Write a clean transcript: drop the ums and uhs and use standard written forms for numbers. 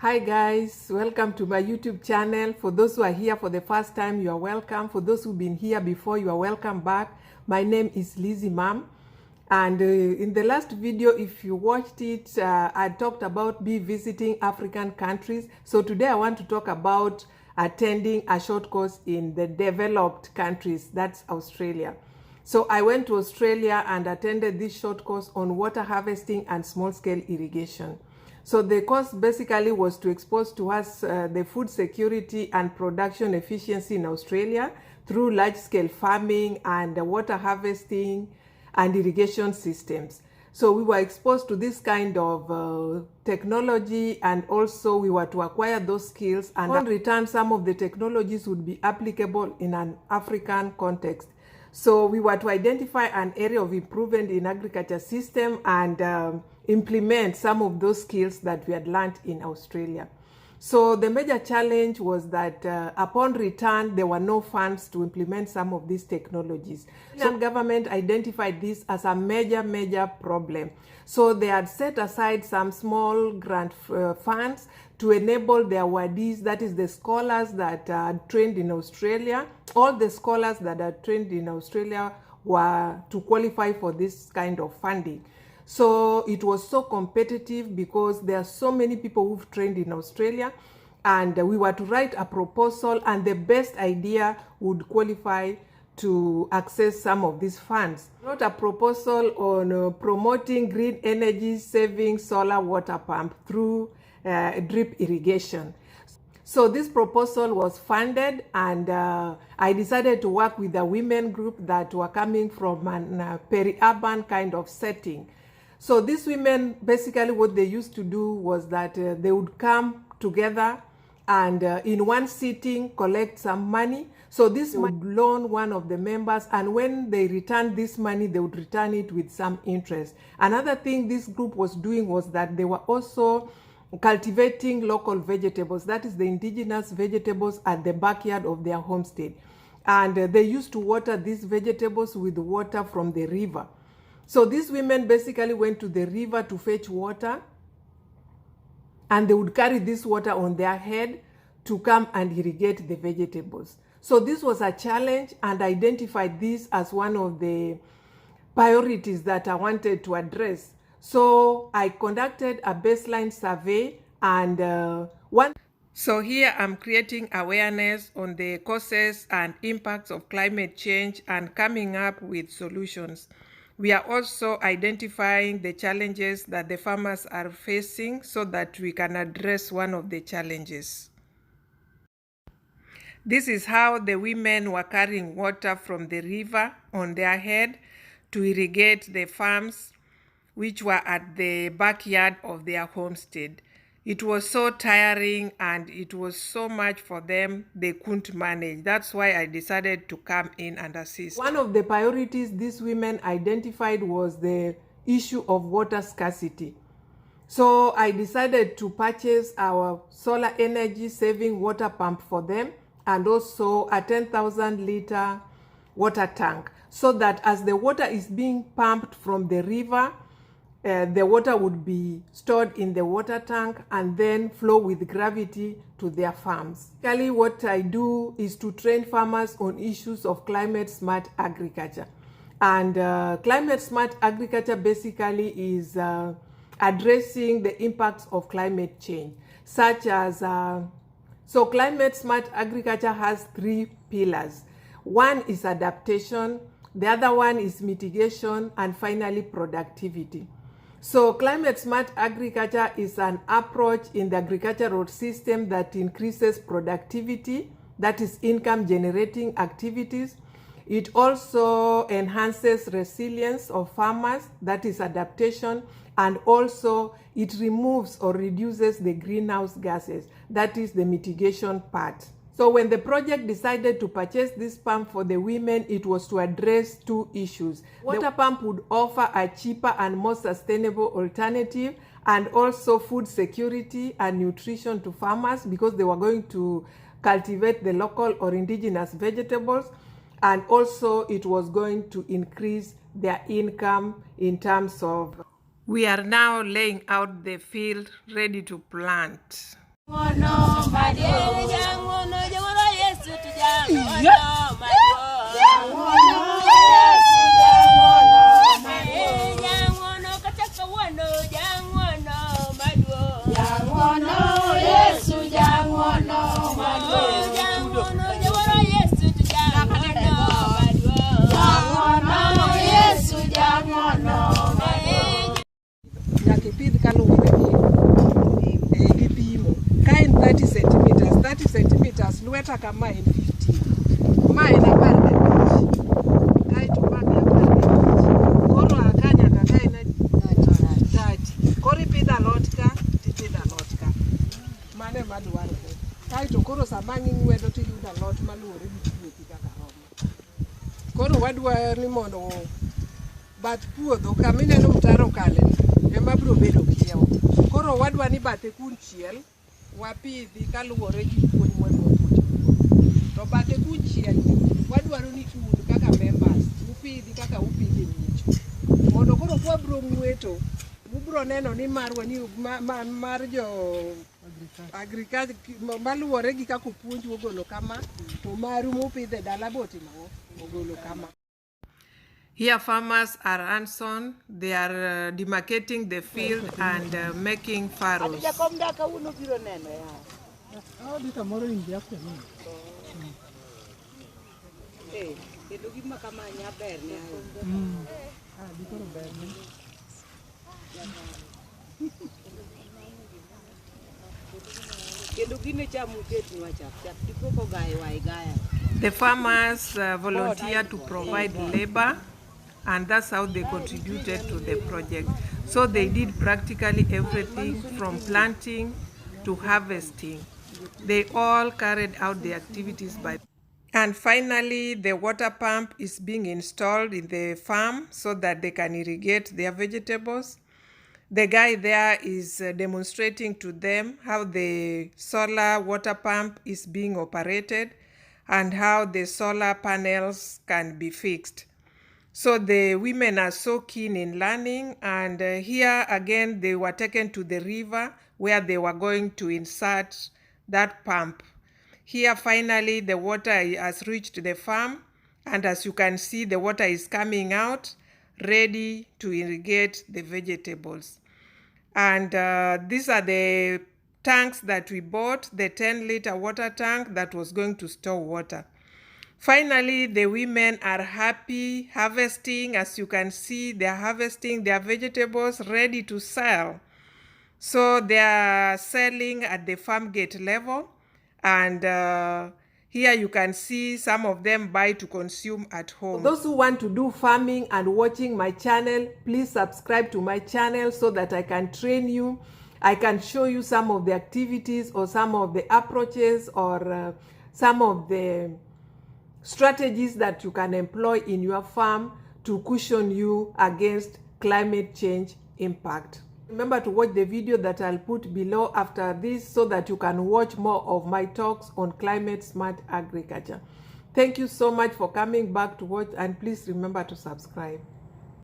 Hi guys, welcome to my YouTube channel. For those who are here for the first time, you are welcome. For those who've been here before, you are welcome back. My name is Lizzie Mam. And in the last video, if you watched it, I talked about me visiting African countries. So today I want to talk about attending a short course in the developed countries, that's Australia. So I went to Australia and attended this short course on water harvesting and small-scale irrigation. So the course basically was to expose to us the food security and production efficiency in Australia through large-scale farming and water harvesting and irrigation systems. So we were exposed to this kind of technology, and also we were to acquire those skills, and in return some of the technologies would be applicable in an African context. So we were to identify an area of improvement in agriculture system and implement some of those skills that we had learned in Australia. So the major challenge was that upon return, there were no funds to implement some of these technologies. So the government identified this as a major problem. So they had set aside some small grant funds to enable the awardees, that is the scholars that are trained in Australia. All the scholars that are trained in Australia were to qualify for this kind of funding. So it was so competitive because there are so many people who've trained in Australia, and we were to write a proposal, and the best idea would qualify to access some of these funds. I wrote a proposal on promoting green energy saving solar water pump through drip irrigation. So this proposal was funded, and I decided to work with a women group that were coming from a peri-urban kind of setting. So these women, basically what they used to do was that they would come together and in one sitting collect some money. So this would loan one of the members, and when they returned this money, they would return it with some interest. Another thing this group was doing was that they were also cultivating local vegetables, that is the indigenous vegetables at the backyard of their homestead. And they used to water these vegetables with water from the river. So these women basically went to the river to fetch water, and they would carry this water on their head to come and irrigate the vegetables. So this was a challenge, and I identified this as one of the priorities that I wanted to address. So I conducted a baseline survey, and So here I'm creating awareness on the causes and impacts of climate change and coming up with solutions. We are also identifying the challenges that the farmers are facing so that we can address one of the challenges. This is how the women were carrying water from the river on their head to irrigate the farms which were at the backyard of their homestead. It was so tiring and it was so much for them, they couldn't manage. That's why I decided to come in and assist. One of the priorities these women identified was the issue of water scarcity. So I decided to purchase our solar energy saving water pump for them, and also a 10,000 liter water tank, so that as the water is being pumped from the river, the water would be stored in the water tank and then flow with gravity to their farms. Basically, what I do is to train farmers on issues of climate smart agriculture. And climate smart agriculture basically is addressing the impacts of climate change, such as, so climate smart agriculture has three pillars. One is adaptation, the other one is mitigation, and finally productivity. So climate smart agriculture is an approach in the agricultural system that increases productivity, that is income generating activities. It also enhances resilience of farmers, that is adaptation, and also it removes or reduces the greenhouse gases, that is the mitigation part. So when the project decided to purchase this pump for the women, it was to address two issues. Water pump would offer a cheaper and more sustainable alternative, and also food security and nutrition to farmers because they were going to cultivate the local or indigenous vegetables, and also it was going to increase their income in terms of... We are now laying out the field ready to plant. Pidh kaluwore gi pimo. Ka en 30 centimeters, 30 centimeters lweta kama en 15. Ma en 15. Kaito ma en 15. Koro akanya kaka en 30. Koro ipidho alot ka, tipidho alot ka. Mano ema dwarore. Kaito koro sama ng'wedo tiyudo alot maluwore gi puothi kaka romo. Koro wadwa ni mondo bath puodho kamineno mtaro kale ema biro bedo kiewo. Koro wadwa ni bathe kunchiel wapidhi kaluwore gi puonj mwadwa. To bathe kunchiel wadwaro ni un kaka members upidhi kaka upidhi micho. Mondo koro kwa biro ng'weto ubro neno ni marwa ni mar jo agriculture maluwore gi kaka puonj ogolo kama to maru mupidhe dala botimo ogolo kama. Here farmers are hands-on. They are demarcating the field and making furrows. The farmers volunteer to provide labor, and that's how they contributed to the project. So they did practically everything from planting to harvesting. They all carried out the activities by. And finally, the water pump is being installed in the farm so that they can irrigate their vegetables. The guy there is demonstrating to them how the solar water pump is being operated and how the solar panels can be fixed. So the women are so keen in learning, and here again they were taken to the river where they were going to insert that pump. Here finally the water has reached the farm, and as you can see the water is coming out ready to irrigate the vegetables. And these are the tanks that we bought, the 10-liter water tank that was going to store water. Finally, the women are happy harvesting. As you can see, they are harvesting their vegetables ready to sell. So they are selling at the farm gate level. And here you can see some of them buy to consume at home. For those who want to do farming and watching my channel, please subscribe to my channel so that I can train you. I can show you some of the activities or some of the approaches or some of the strategies that you can employ in your farm to cushion you against climate change impact. Remember to watch the video that I'll put below after this so that you can watch more of my talks on climate smart agriculture. Thank you so much for coming back to watch, and please remember to subscribe.